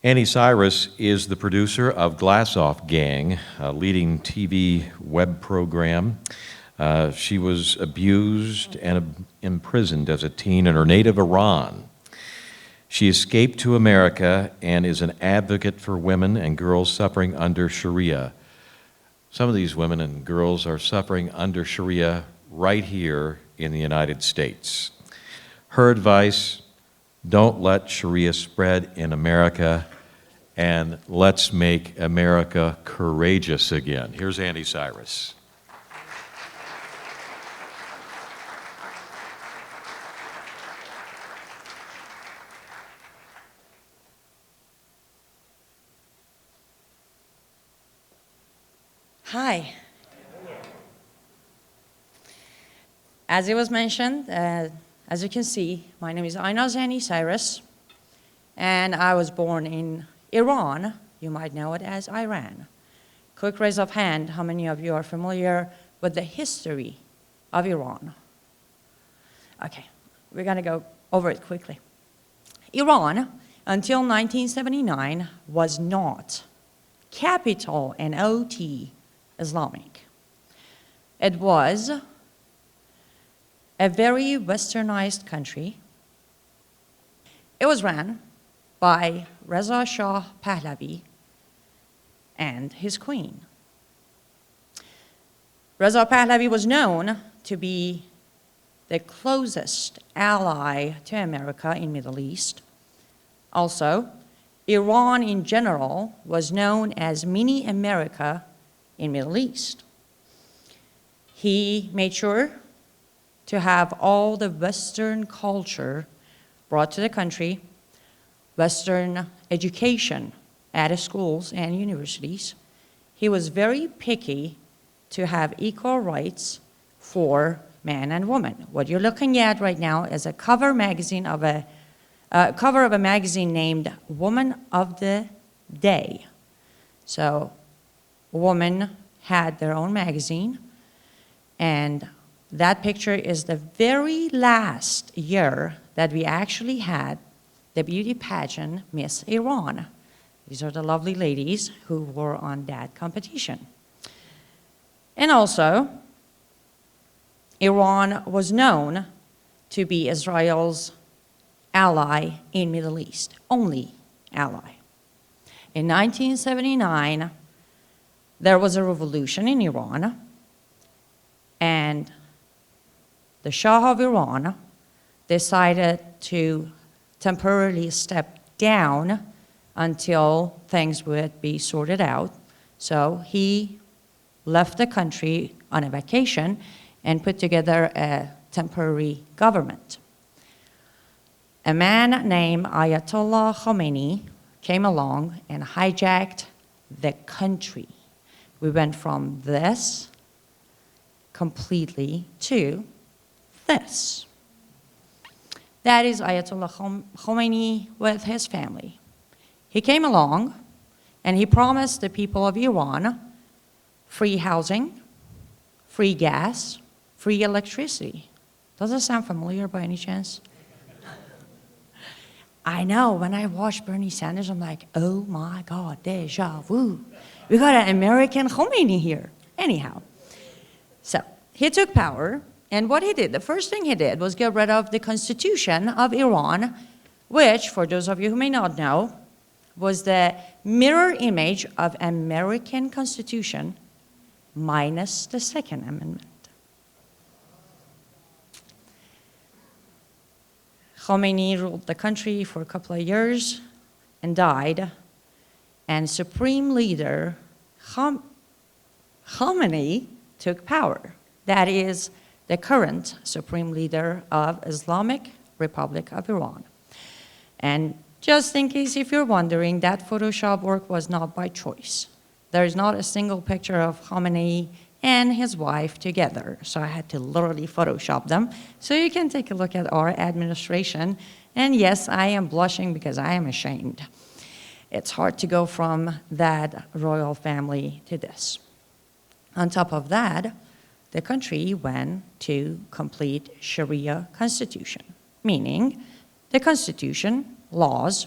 Anni Cyrus is the producer of Glass Off Gang, a leading TV web program. She was abused and imprisoned as a teen in her native Iran. She escaped to America and is an advocate for women and girls suffering under Sharia. Some of these women and girls are suffering under Sharia right here in the United States. Her advice: don't let Sharia spread in America, and let's make America courageous again. Here's Anni Cyrus. Hi. As it was mentioned, as you can see, my name is Anni Cyrus, and I was born in Iran. You might know it as Iran. Quick raise of hand, how many of you are familiar with the history of Iran? Okay, we're gonna go over it quickly. Iran, until 1979, was not capital N-O-T Islamic. It was a very westernized country. It was ran by Reza Shah Pahlavi and his queen. Reza Pahlavi was known to be the closest ally to America in Middle East. Also, Iran in general was known as mini America in Middle East. He made sure to have all the Western culture brought to the country, Western education at schools and universities. He was very picky to have equal rights for man and woman. What you're looking at right now is a cover of a magazine named Woman of the Day. So women had their own magazine, and that picture is the very last year that we actually had the beauty pageant Miss Iran. These are the lovely ladies who were on that competition. And also, Iran was known to be Israel's ally in Middle East, only ally. In 1979, there was a revolution in Iran, and the Shah of Iran decided to temporarily step down until things would be sorted out. So he left the country on a vacation and put together a temporary government. A man named Ayatollah Khomeini came along and hijacked the country. We went from this completely to this. That is Ayatollah Khomeini with his family. He came along and he promised the people of Iran free housing, free gas, free electricity. Does that sound familiar by any chance? I know, when I watch Bernie Sanders, I'm like, oh my God, deja vu. We got an American Khomeini here. Anyhow, so he took power, and what he did, the first thing he did was get rid of the Constitution of Iran, which, for those of you who may not know, was the mirror image of American Constitution minus the Second Amendment. Khomeini ruled the country for a couple of years and died, and Supreme Leader Khomeini took power. That is the current Supreme Leader of Islamic Republic of Iran. And just in case if you're wondering, that Photoshop work was not by choice. There is not a single picture of Khomeini and his wife together, so I had to literally Photoshop them. So you can take a look at our administration, and yes, I am blushing because I am ashamed. It's hard to go from that royal family to this. On top of that, the country went to complete Sharia constitution, meaning the constitution, laws,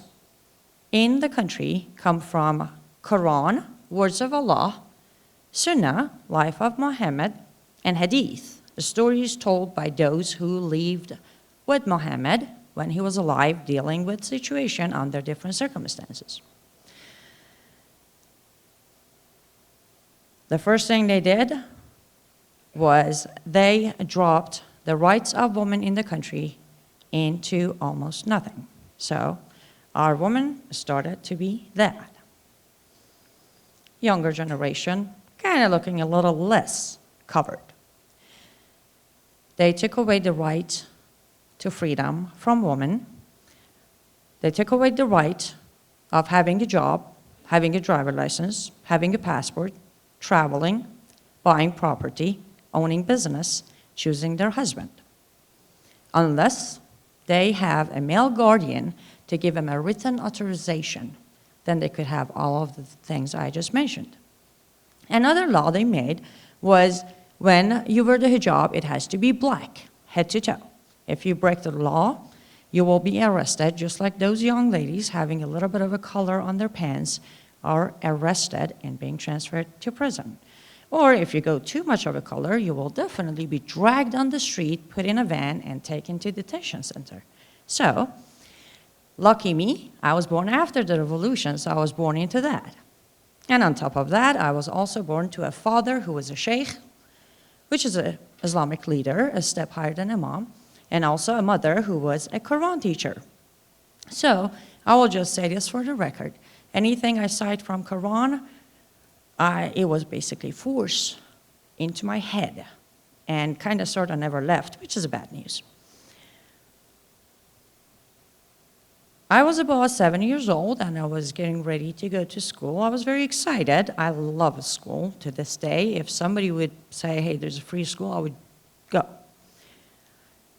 in the country come from Quran, words of Allah, Sunnah, life of Muhammad, and Hadith, the stories told by those who lived with Muhammad when he was alive, dealing with situation under different circumstances. The first thing they did was they dropped the rights of women in the country into almost nothing. So our women started to be that. Younger generation, kind of looking a little less covered. They took away the right to freedom from women. They took away the right of having a job, having a driver license, having a passport, traveling, buying property, owning business, choosing their husband. Unless they have a male guardian to give them a written authorization, then they could have all of the things I just mentioned. Another law they made was when you wear the hijab, it has to be black, head to toe. If you break the law, you will be arrested, just like those young ladies having a little bit of a color on their pants are arrested and being transferred to prison. Or if you go too much of a color, you will definitely be dragged on the street, put in a van, and taken to detention center. So, lucky me, I was born after the revolution, so I was born into that. And on top of that, I was also born to a father who was a sheikh, which is an Islamic leader, a step higher than imam, and also a mother who was a Quran teacher. So, I will just say this for the record. Anything I cite from Quran, it was basically forced into my head and kind of sort of never left, which is bad news. I was about 7 years old and I was getting ready to go to school. I was very excited. I love school to this day. If somebody would say, hey, there's a free school, I would go.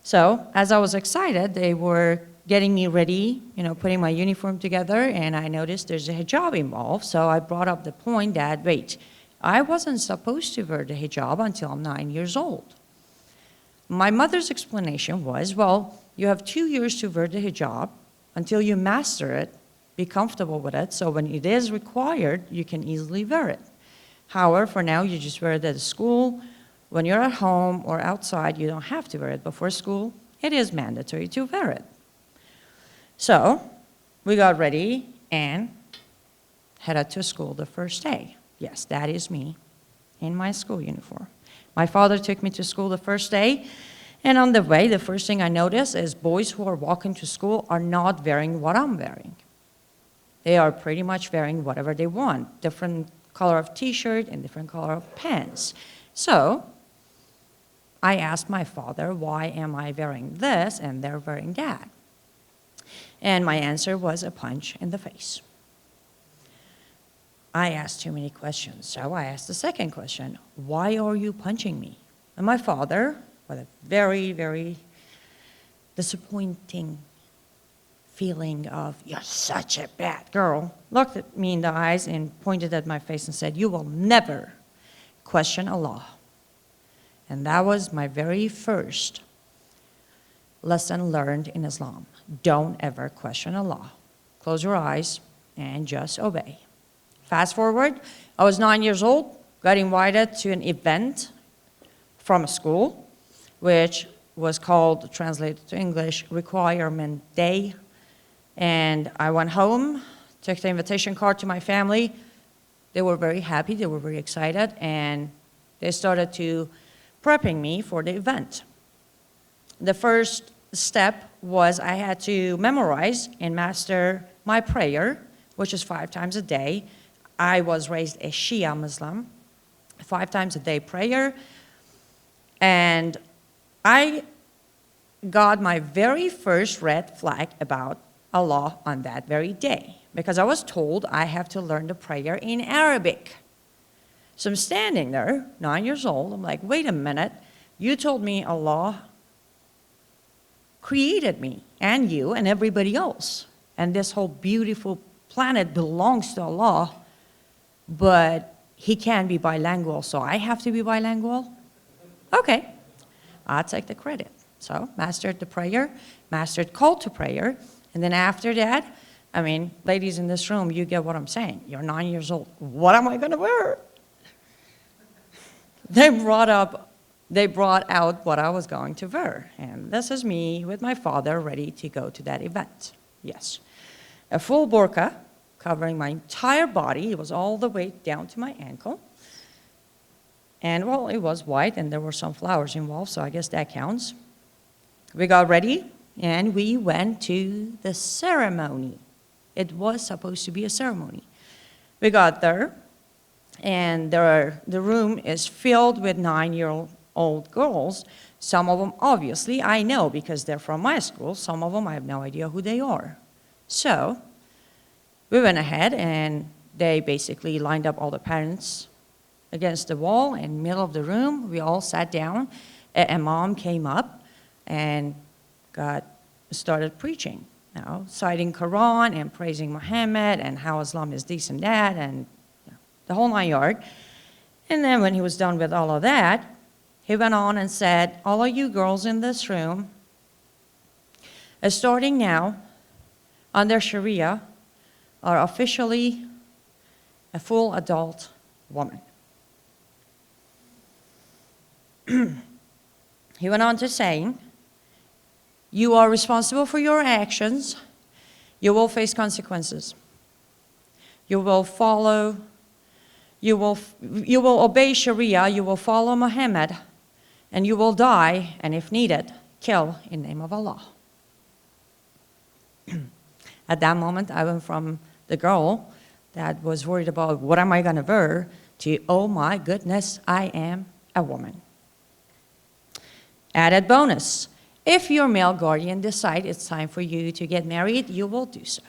So as I was excited, they were getting me ready, putting my uniform together, and I noticed there's a hijab involved. So I brought up the point that, wait, I wasn't supposed to wear the hijab until I'm 9 years old. My mother's explanation was, well, you have 2 years to wear the hijab until you master it, be comfortable with it, so when it is required, you can easily wear it. However, for now, you just wear it at school. When you're at home or outside, you don't have to wear it. Before school, it is mandatory to wear it. So we got ready and headed to school the first day. Yes, that is me in my school uniform. My father took me to school the first day, and on the way, the first thing I noticed is boys who are walking to school are not wearing what I'm wearing. They are pretty much wearing whatever they want, different color of t-shirt and different color of pants. So I asked my father, why am I wearing this and they're wearing that? And my answer was a punch in the face. I asked too many questions, so I asked the second question, why are you punching me? And my father, with a very, very disappointing feeling of, you're such a bad girl, looked at me in the eyes and pointed at my face and said, you will never question Allah. And that was my very first lesson learned in Islam. Don't ever question Allah. Close your eyes and just obey. Fast forward, I was 9 years old, got invited to an event from a school, which was called, translated to English, Requirement Day. And I went home, took the invitation card to my family. They were very happy, they were very excited, and they started to prepping me for the event. The first step was I had to memorize and master my prayer, which is 5 times a day. I was raised a Shia Muslim, 5 times a day prayer. And I got my very first red flag about Allah on that very day, because I was told I have to learn the prayer in Arabic. So I'm standing there, 9 years old, I'm like, wait a minute, you told me Allah created me and you and everybody else, and this whole beautiful planet belongs to Allah, but He can be bilingual, so I have to be bilingual? Okay, I'll take the credit. So mastered the prayer, mastered call to prayer, and then after that, I mean, ladies in this room, you get what I'm saying. You're 9 years old. What am I going to wear? They brought out what I was going to wear. And this is me with my father ready to go to that event. Yes. A full burqa covering my entire body. It was all the way down to my ankle. And, well, it was white, and there were some flowers involved, so I guess that counts. We got ready, and we went to the ceremony. It was supposed to be a ceremony. We got there, and the room is filled with 9-year-old girls. Some of them, obviously, I know because they're from my school. Some of them, I have no idea who they are. So we went ahead, and they basically lined up all the parents against the wall in the middle of the room. We all sat down. A mom came up and started preaching, citing Quran and praising Muhammad and how Islam is this and that and the whole 9 yards. And then when he was done with all of that, he went on and said, all of you girls in this room, starting now, under Sharia, are officially a full adult woman. He went on to saying, you are responsible for your actions. You will face consequences. You will obey Sharia, you will follow Muhammad, and you will die, and if needed, kill in the name of Allah. At that moment, I went from the girl that was worried about what am I going to wear to, oh my goodness, I am a woman. Added bonus, if your male guardian decides it's time for you to get married, you will do so.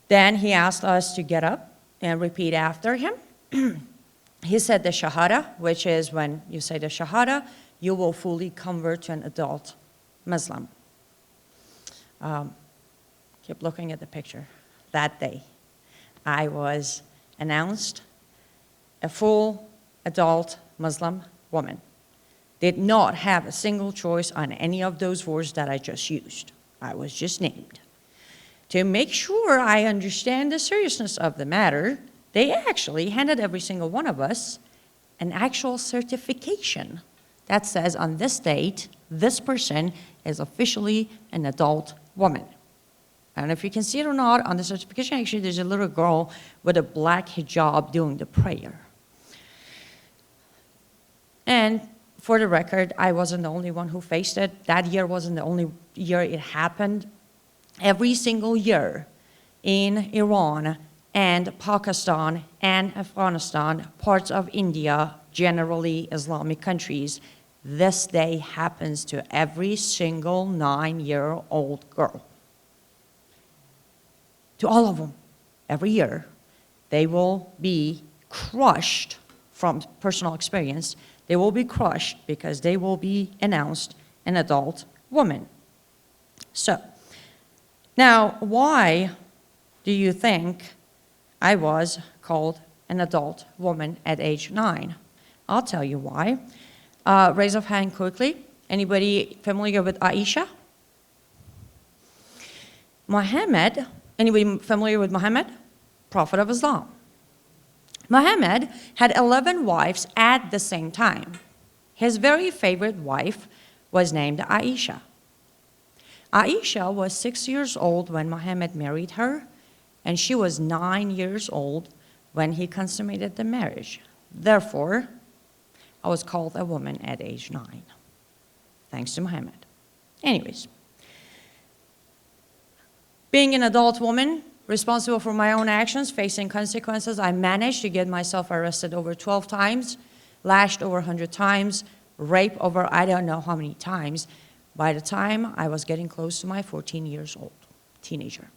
Then he asked us to get up and repeat after him. He said the Shahada, which is when you say the Shahada, you will fully convert to an adult Muslim. Keep looking at the picture. That day, I was announced a full adult Muslim woman. Did not have a single choice on any of those words that I just used. I was just named. To make sure I understand the seriousness of the matter, they actually handed every single one of us an actual certification that says on this date, this person is officially an adult woman. I don't know if you can see it or not. On the certification, actually, there's a little girl with a black hijab doing the prayer. And for the record, I wasn't the only one who faced it. That year wasn't the only year it happened. Every single year in Iran and Pakistan and Afghanistan, parts of India, generally Islamic countries, this day happens to every single 9-year-old girl. To all of them, every year, they will be crushed from personal experience. They will be crushed because they will be announced an adult woman. So, now why do you think I was called an adult woman at age 9? I'll tell you why. Raise of hand quickly. Anybody familiar with Aisha? Muhammad, anybody familiar with Muhammad? Prophet of Islam. Muhammad had 11 wives at the same time. His very favorite wife was named Aisha. Aisha was 6 years old when Muhammad married her, and she was 9 years old when he consummated the marriage. Therefore, I was called a woman at age 9, thanks to Muhammad. Anyways, being an adult woman, responsible for my own actions, facing consequences, I managed to get myself arrested over 12 times, lashed over 100 times, raped over I don't know how many times, by the time I was getting close to my 14 years old teenager.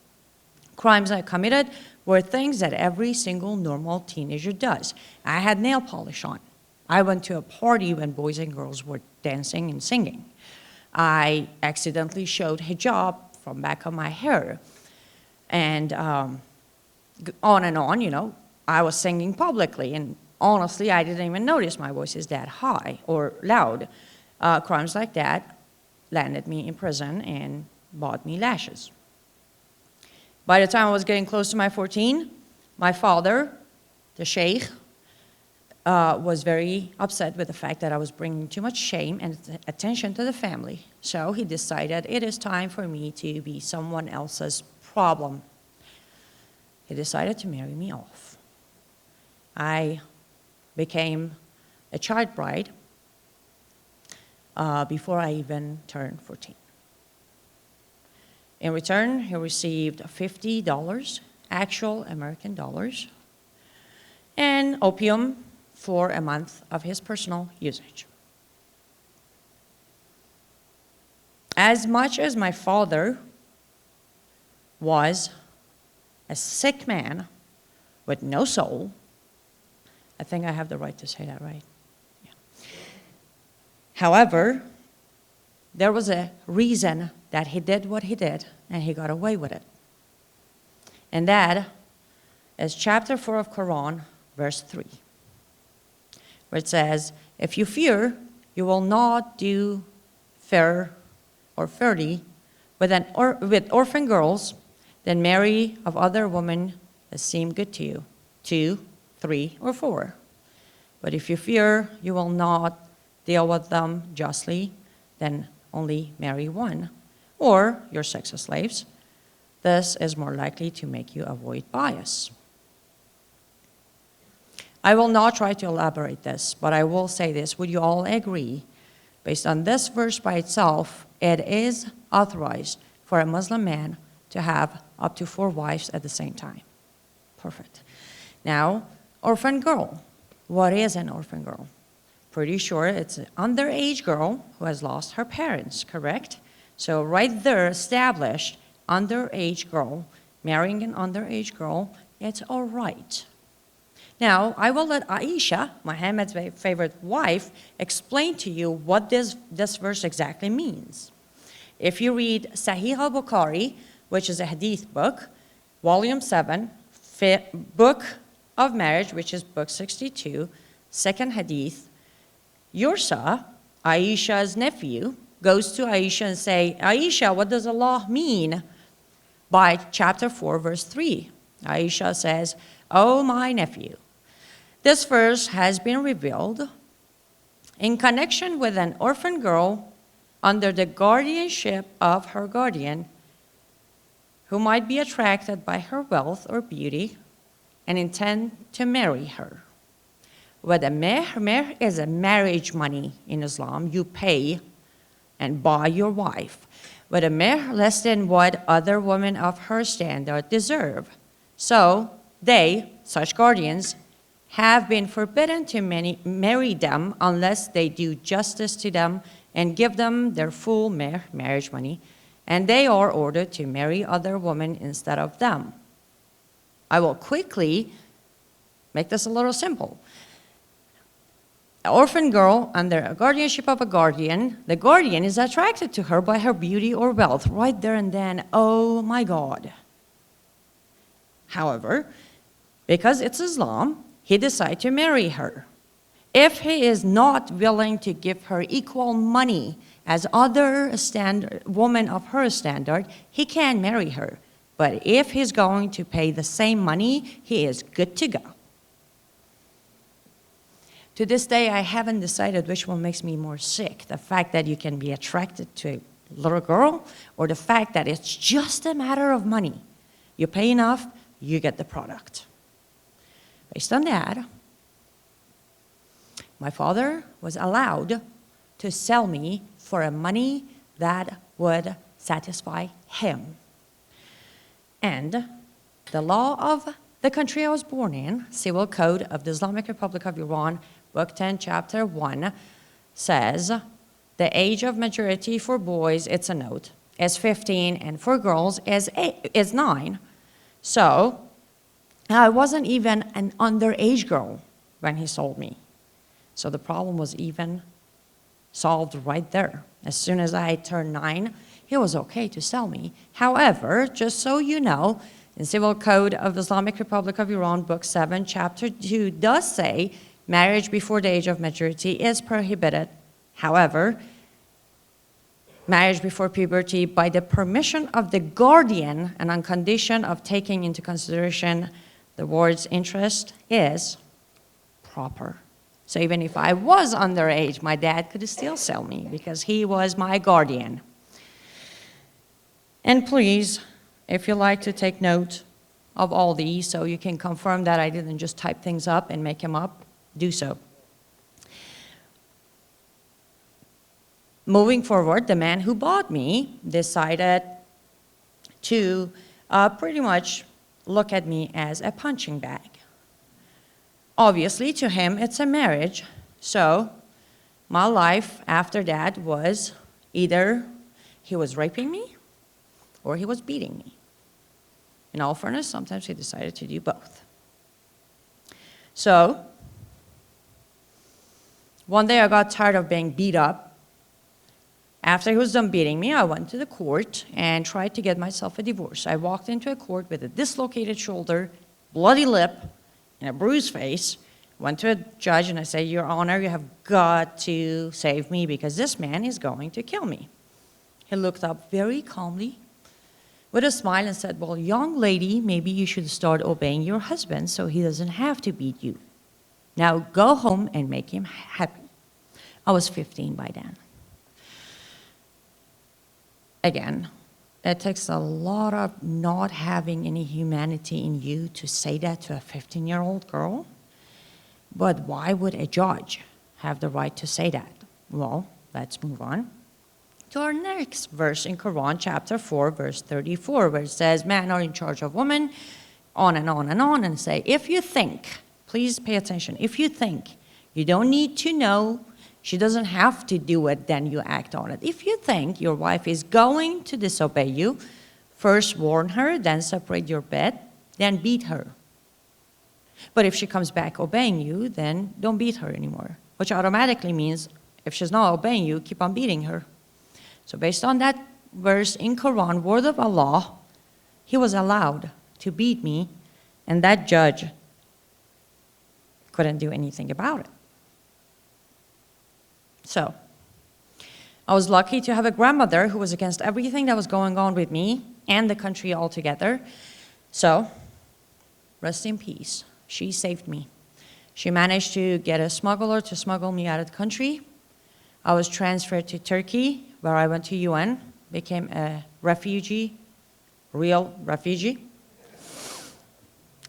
Crimes I committed were things that every single normal teenager does. I had nail polish on. I went to a party when boys and girls were dancing and singing. I accidentally showed hijab from back of my hair. And on and on, you know, I was singing publicly, and honestly, I didn't even notice my voice is that high or loud. Crimes like that landed me in prison and bought me lashes. By the time I was getting close to my 14, my father, the sheikh, was very upset with the fact that I was bringing too much shame and attention to the family. So he decided it is time for me to be someone else's problem. He decided to marry me off. I became a child bride before I even turned 14. In return, he received $50, actual American dollars, and opium for a month of his personal usage. As much as my father was a sick man with no soul, I think I have the right to say that, right? Yeah. However, there was a reason that he did what he did, and he got away with it. And that is chapter 4 of Quran, verse 3, where it says, if you fear, you will not do fair or fairly with orphan girls, then marry of other women that seem good to you, 2, 3, or 4. But if you fear you will not deal with them justly, then only marry one, or your sex slaves. This is more likely to make you avoid bias. I will not try to elaborate this, but I will say this. Would you all agree, based on this verse by itself, it is authorized for a Muslim man to have up to 4 wives at the same time? Perfect. Now, orphan girl. What is an orphan girl? Pretty sure it's an underage girl who has lost her parents, correct? So right there, established, underage girl, marrying an underage girl, it's all right. Now, I will let Aisha, Muhammad's favorite wife, explain to you what this verse exactly means. If you read Sahih al-Bukhari, which is a hadith book, volume 7, book of marriage, which is book 62, second hadith, Yursa, Aisha's nephew, goes to Aisha and say, Aisha, what does Allah mean by chapter 4, verse 3? Aisha says, oh, my nephew, this verse has been revealed in connection with an orphan girl under the guardianship of her guardian who might be attracted by her wealth or beauty and intend to marry her. With a mehr is a marriage money in Islam. You pay and buy your wife. With a mehr less than what other women of her standard deserve. So they, such guardians, have been forbidden to marry them unless they do justice to them and give them their full marriage money, and they are ordered to marry other women instead of them. I will quickly make this a little simple. An orphan girl under a guardianship of a guardian, the guardian is attracted to her by her beauty or wealth right there and then. Oh my God. However, because it's Islam, he decides to marry her. If he is not willing to give her equal money as other women of her standard, he can marry her. But if he's going to pay the same money, he is good to go. To this day, I haven't decided which one makes me more sick. The fact that you can be attracted to a little girl, or the fact that it's just a matter of money. You pay enough, you get the product. Based on that, my father was allowed to sell me for a money that would satisfy him. And the law of the country I was born in, Civil Code of the Islamic Republic of Iran, Book 10, Chapter 1, says the age of majority for boys, it's a note, is 15, and for girls is 9. So I wasn't even an underage girl when he sold me. So the problem was even solved right there. As soon as I turned 9, it was okay to sell me. However, just so you know, in Civil Code of the Islamic Republic of Iran, Book 7, Chapter 2 does say marriage before the age of majority is prohibited. However, marriage before puberty by the permission of the guardian and on condition of taking into consideration the ward's interest is proper. So even if I was underage, my dad could still sell me because he was my guardian. And please, if you like to take note of all these so you can confirm that I didn't just type things up and make them up, do so. Moving forward, the man who bought me decided to pretty much look at me as a punching bag. Obviously, to him, it's a marriage. So my life after that was either he was raping me or he was beating me. In all fairness, sometimes he decided to do both. So one day I got tired of being beat up. After he was done beating me, I went to the court and tried to get myself a divorce. I walked into a court with a dislocated shoulder, bloody lip, and a bruised face, went to a judge and I said, Your Honor, you have got to save me because this man is going to kill me. He looked up very calmly with a smile and said, well, young lady, maybe you should start obeying your husband so he doesn't have to beat you. Now go home and make him happy. I was 15 by then. Again, it takes a lot of not having any humanity in you to say that to a 15-year-old girl. But why would a judge have the right to say that? Well, let's move on to our next verse in Quran, chapter 4, verse 34, where it says, men are in charge of women, on and on and on, and say, if you think, please pay attention, if you think you don't need to know, she doesn't have to do it, then you act on it. If you think your wife is going to disobey you, first warn her, then separate your bed, then beat her. But if she comes back obeying you, then don't beat her anymore, which automatically means if she's not obeying you, keep on beating her. So based on that verse in Quran, word of Allah, he was allowed to beat me, and that judge couldn't do anything about it. So I was lucky to have a grandmother who was against everything that was going on with me and the country altogether. So rest in peace. She saved me. She managed to get a smuggler to smuggle me out of the country. I was transferred to Turkey, where I went to UN, became a refugee, real refugee.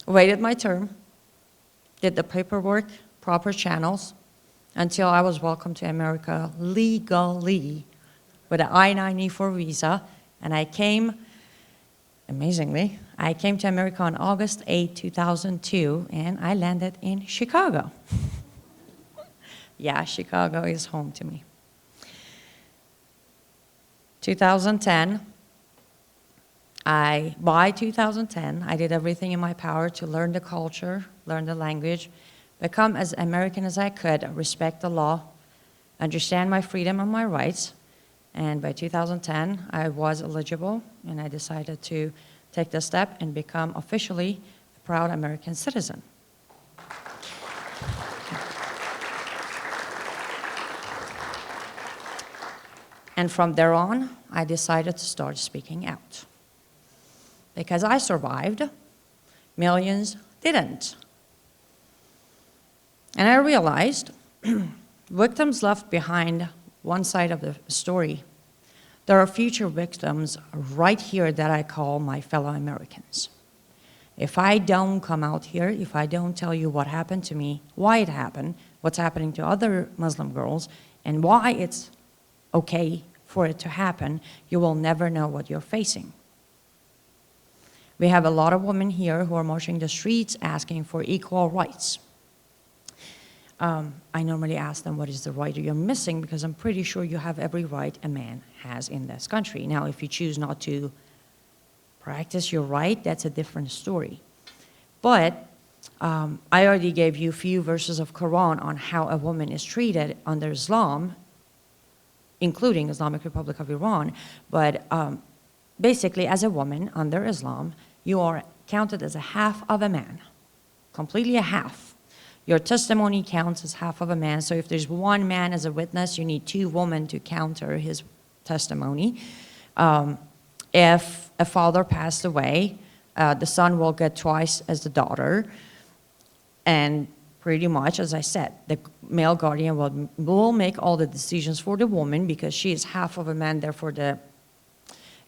Waited my term, did the paperwork, proper channels, until I was welcomed to America legally with an I-94 visa. And I came, amazingly, I came to America on August 8, 2002, and I landed in Chicago. Yeah, Chicago is home to me. 2010, by 2010, I did everything in my power to learn the culture, learn the language, become as American as I could, respect the law, understand my freedom and my rights. And by 2010, I was eligible, and I decided to take the step and become officially a proud American citizen. And from there on, I decided to start speaking out. Because I survived, millions didn't. And I realized victims left behind one side of the story. There are future victims right here that I call my fellow Americans. If I don't come out here, if I don't tell you what happened to me, why it happened, what's happening to other Muslim girls, and why it's okay for it to happen, you will never know what you're facing. We have a lot of women here who are marching the streets asking for equal rights. I normally ask them, what is the right you're missing? Because I'm pretty sure you have every right a man has in this country. Now, if you choose not to practice your right, that's a different story. But I already gave you a few verses of Quran on how a woman is treated under Islam, including Islamic Republic of Iran. But basically, as a woman under Islam, you are counted as a half of a man, completely a half. Your testimony counts as half of a man. So if there's one man as a witness, you need two women to counter his testimony. If a father passed away, the son will get twice as the daughter. And pretty much, as I said, the male guardian will make all the decisions for the woman because she is half of a man, therefore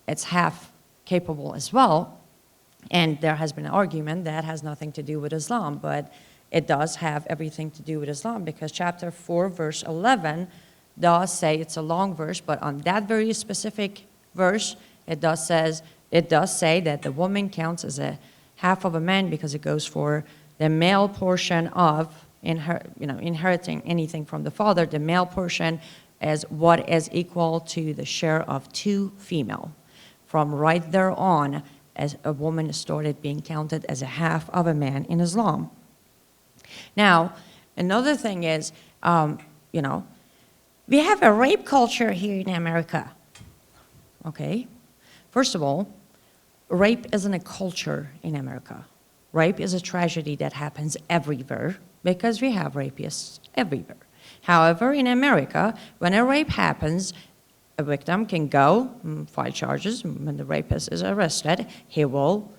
it's half capable as well. And there has been an argument that has nothing to do with Islam, but it does have everything to do with Islam because chapter 4, verse 11 does say, it's a long verse, but on that very specific verse, it does say that the woman counts as a half of a man because it goes for the male portion of inheriting anything from the father. The male portion is what is equal to the share of 2 female. From right there on, as a woman started being counted as a half of a man in Islam. Now, another thing is, we have a rape culture here in America. Okay? First of all, rape isn't a culture in America. Rape is a tragedy that happens everywhere because we have rapists everywhere. However, in America, when a rape happens, a victim can go, file charges. When the rapist is arrested, he will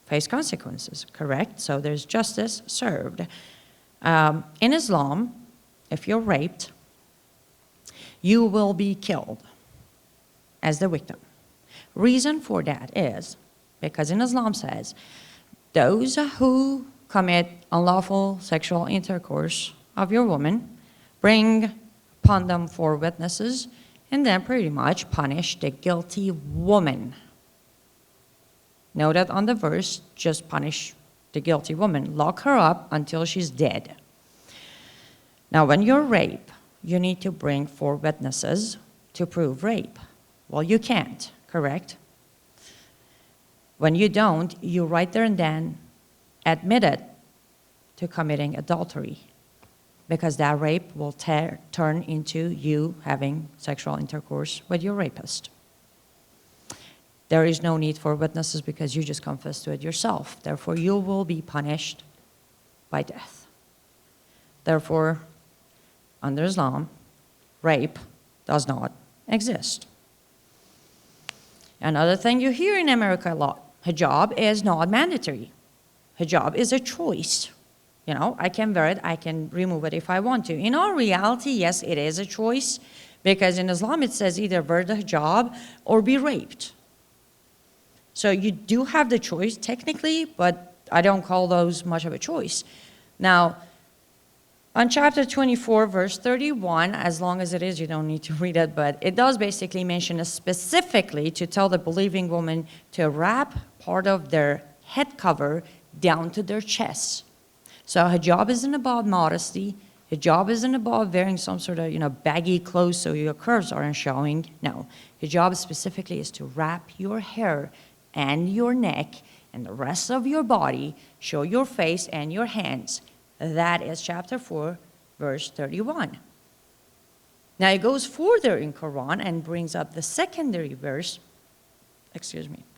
face consequences, correct? So there's justice served. In Islam, if you're raped, you will be killed as the victim. Reason for that is because in Islam says, those who commit unlawful sexual intercourse of your woman, bring upon them 4 witnesses, and then pretty much punish the guilty woman. Note that on the verse, just punish the guilty woman. Lock her up until she's dead. Now, when you're raped, you need to bring 4 witnesses to prove rape. Well, you can't, correct? When you don't, you right there and then admit it to committing adultery because that rape will turn into you having sexual intercourse with your rapist. There is no need for witnesses because you just confessed to it yourself. Therefore, you will be punished by death. Therefore, under Islam, rape does not exist. Another thing you hear in America a lot, hijab is not mandatory. Hijab is a choice. I can wear it, I can remove it if I want to. In all reality, yes, it is a choice because in Islam it says either wear the hijab or be raped. So you do have the choice technically, but I don't call those much of a choice. Now, on chapter 24, verse 31, as long as it is, you don't need to read it, but it does basically mention specifically to tell the believing woman to wrap part of their head cover down to their chest. So hijab isn't about modesty. Hijab isn't about wearing some sort of, baggy clothes so your curves aren't showing. No, hijab specifically is to wrap your hair and your neck and the rest of your body, show your face and your hands. That is chapter 4, verse 31. Now it goes further in Quran and brings up the secondary verse,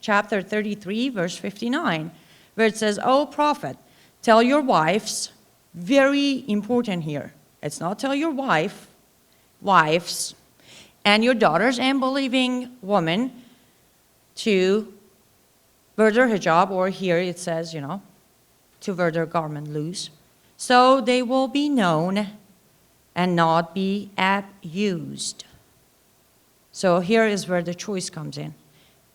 chapter 33, verse 59, where it says, O Prophet, tell your wives, very important here. It's not tell your wives, and your daughters and believing women to wear their hijab, or here it says, to wear their garment loose, so they will be known and not be abused. So here is where the choice comes in.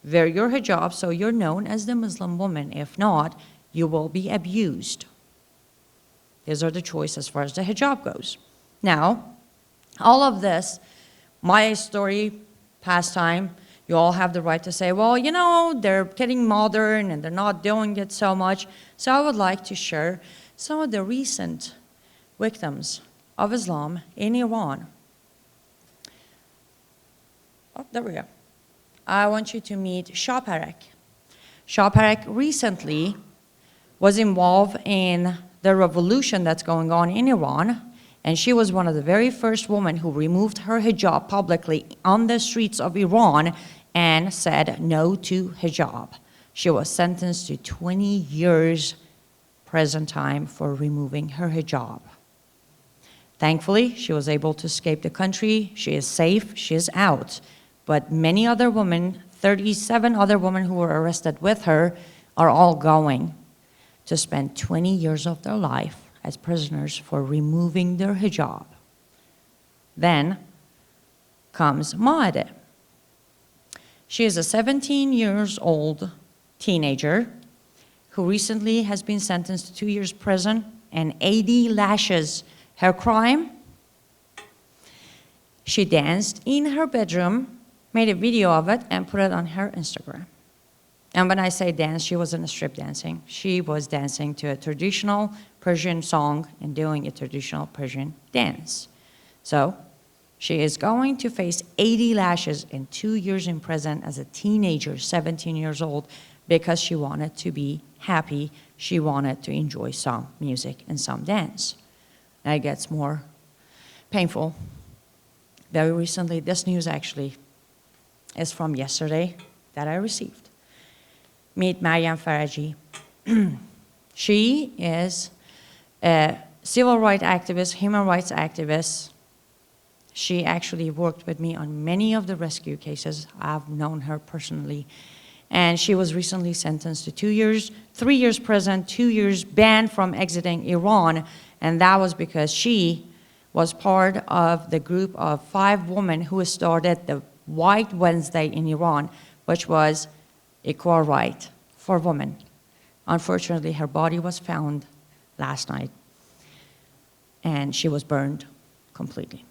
Wear your hijab so you're known as the Muslim woman. If not, you will be abused. These are the choices as far as the hijab goes. Now, all of this, my story, pastime, you all have the right to say, well, they're getting modern and they're not doing it so much. So I would like to share some of the recent victims of Islam in Iran. Oh, there we go. I want you to meet Shah Parekh. Shah Parekh recently was involved in the revolution that's going on in Iran, and she was one of the very first women who removed her hijab publicly on the streets of Iran and said no to hijab. She was sentenced to 20 years prison time for removing her hijab. Thankfully, she was able to escape the country. She is safe, she is out. But many other women, 37 other women who were arrested with her, are all going to spend 20 years of their life as prisoners for removing their hijab. Then comes Maade. She is a 17 years old teenager who recently has been sentenced to 2 years prison and 80 lashes. Her crime? She danced in her bedroom, made a video of it, and put it on her Instagram. And when I say dance, she wasn't strip dancing. She was dancing to a traditional Persian song and doing a traditional Persian dance. So she is going to face 80 lashes and 2 years in prison as a teenager, 17 years old, because she wanted to be happy. She wanted to enjoy some music and some dance. And it gets more painful. Very recently, this news actually is from yesterday that I received. Meet Maryam Faraji. She is a civil rights activist, human rights activist. She actually worked with me on many of the rescue cases. I've known her personally. And she was recently sentenced to 2 years, 3 years prison, 2 years banned from exiting Iran. And that was because she was part of the group of 5 women who started the White Wednesday in Iran, which was equal right for women. Unfortunately, her body was found last night, and she was burned completely.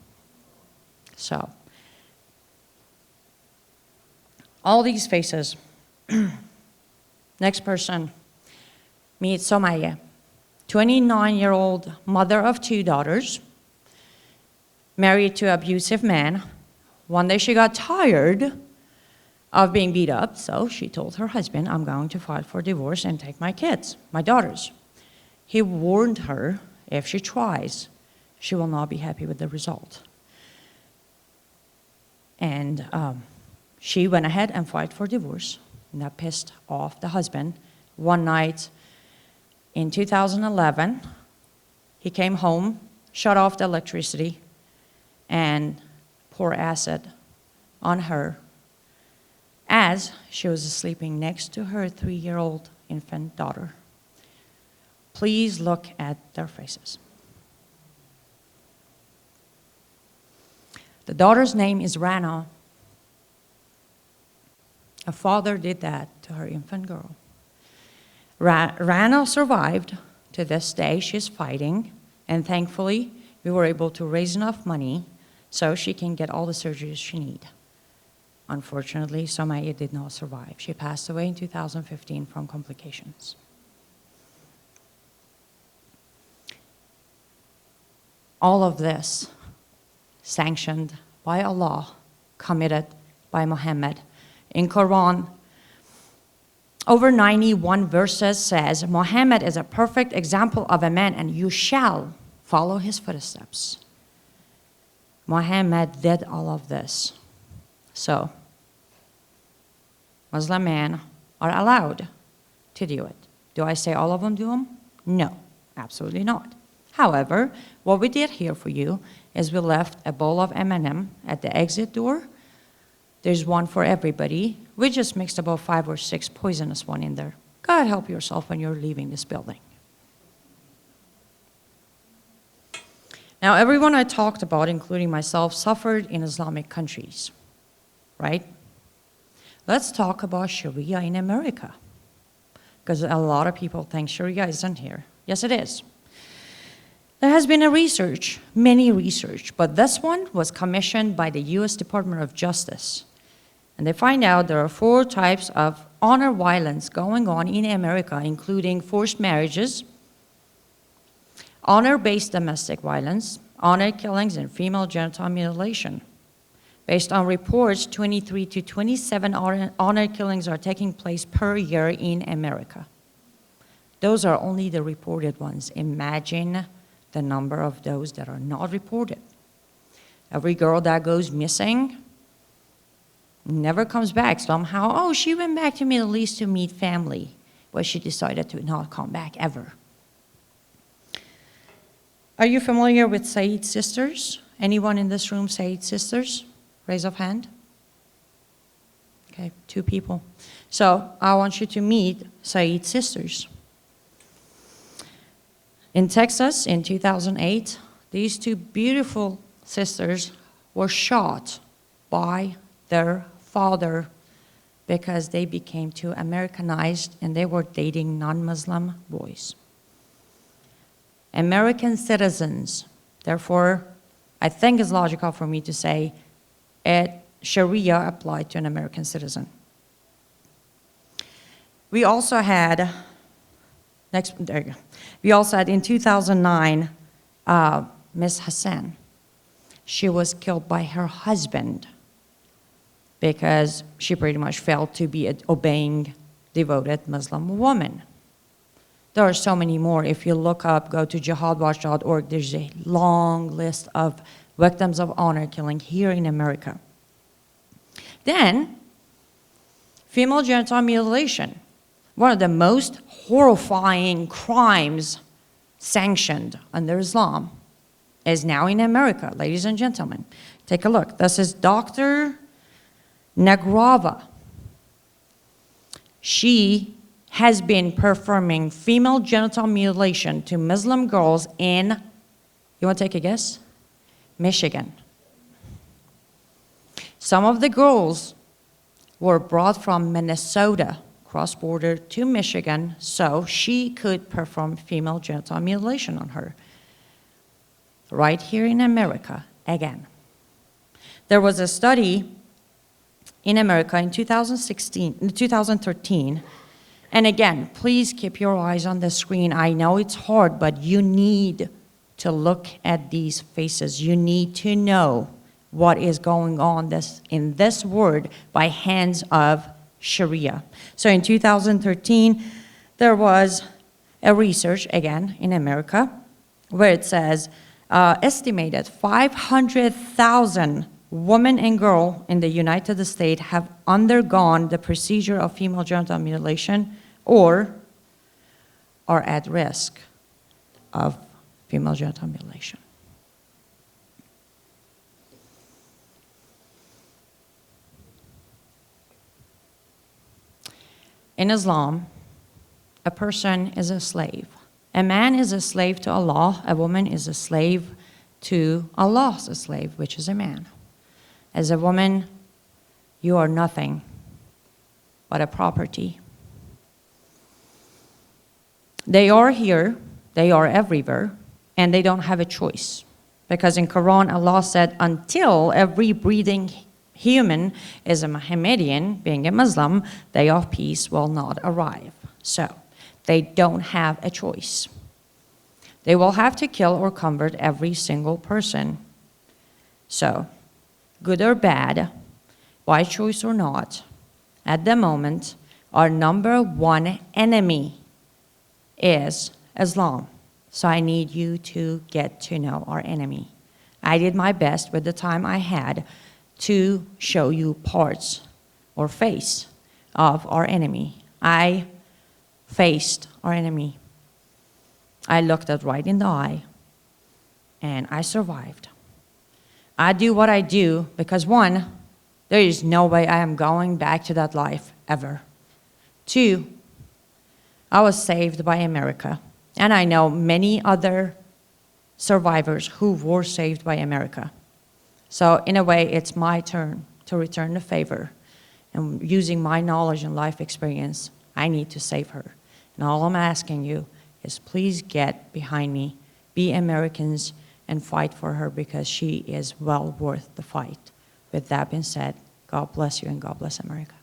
So, all these faces. Next person, meet Somaya, 29-year-old mother of 2 daughters, married to an abusive man. One day she got tired of being beat up, so she told her husband, I'm going to file for divorce and take my kids, my daughters. He warned her, if she tries, she will not be happy with the result. And she went ahead and filed for divorce, and that pissed off the husband. One night in 2011, he came home, shut off the electricity, and poured acid on her as she was sleeping next to her 3-year-old infant daughter. Please look at their faces. The daughter's name is Rana. A father did that to her infant girl. Rana survived to this day. She's fighting, and thankfully we were able to raise enough money so she can get all the surgeries she needs. Unfortunately, Somaya did not survive. She passed away in 2015 from complications. All of this sanctioned by Allah, committed by Muhammad. In Quran, over 91 verses says, Muhammad is a perfect example of a man, and you shall follow his footsteps. Muhammad did all of this. So, Muslim men are allowed to do it. Do I say all of them do them? No, absolutely not. However, what we did here for you is we left a bowl of M&M at the exit door. There's one for everybody. We just mixed about 5 or 6 poisonous ones in there. Go ahead, help yourself when you're leaving this building. Now, everyone I talked about, including myself, suffered in Islamic countries, right? Let's talk about Sharia in America, because a lot of people think Sharia isn't here. Yes, it is. There has been a research, many research, but this one was commissioned by the US Department of Justice. And they find out there are 4 types of honor violence going on in America, including forced marriages, honor-based domestic violence, honor killings, and female genital mutilation. Based on reports, 23 to 27 honor killings are taking place per year in America. Those are only the reported ones. Imagine the number of those that are not reported. Every girl that goes missing never comes back somehow. Oh, she went back to Middle East to meet family, but she decided to not come back ever. Are you familiar with Said sisters? Anyone in this room Said sisters? Raise of hand. Okay, 2 people. So I want you to meet Saeed's sisters. In Texas in 2008, these 2 beautiful sisters were shot by their father because they became too Americanized and they were dating non-Muslim boys. American citizens, therefore, I think it's logical for me to say Sharia applied to an American citizen. We also had, there you go. We also had in 2009, Miss Hassan. She was killed by her husband because she pretty much failed to be an obeying, devoted Muslim woman. There are so many more. If you look up, go to jihadwatch.org, there's a long list of victims of honor killing here in America. Then, female genital mutilation, one of the most horrifying crimes sanctioned under Islam, is now in America, ladies and gentlemen. Take a look. This is Dr. Nagrava. She has been performing female genital mutilation to Muslim girls in, you want to take a guess? Michigan. Some of the girls were brought from Minnesota, cross-border to Michigan, so she could perform female genital mutilation on her. Right here in America, again. There was a study in America in 2013, and again, please keep your eyes on the screen. I know it's hard, but you need to look at these faces. You need to know what is going on in this world by hands of Sharia. So in 2013, there was a research, again, in America, where it says, estimated 500,000 women and girls in the United States have undergone the procedure of female genital mutilation or are at risk of female genital mutilation. In Islam, a person is a slave. A man is a slave to Allah. A woman is a slave to Allah's slave, which is a man. As a woman, you are nothing but a property. They are here, they are everywhere, and they don't have a choice. Because in Quran, Allah said, until every breathing human is a Mohammedan, being a Muslim, day of peace will not arrive. So, they don't have a choice. They will have to kill or convert every single person. So, good or bad, by choice or not, at the moment, our number 1 enemy is Islam. So I need you to get to know our enemy. I did my best with the time I had to show you parts or face of our enemy. I faced our enemy. I looked it right in the eye, and I survived. I do what I do because 1, there is no way I am going back to that life ever. 2, I was saved by America, and I know many other survivors who were saved by America. So in a way, it's my turn to return the favor. And using my knowledge and life experience, I need to save her. And all I'm asking you is please get behind me, be Americans, and fight for her because she is well worth the fight. With that being said, God bless you and God bless America.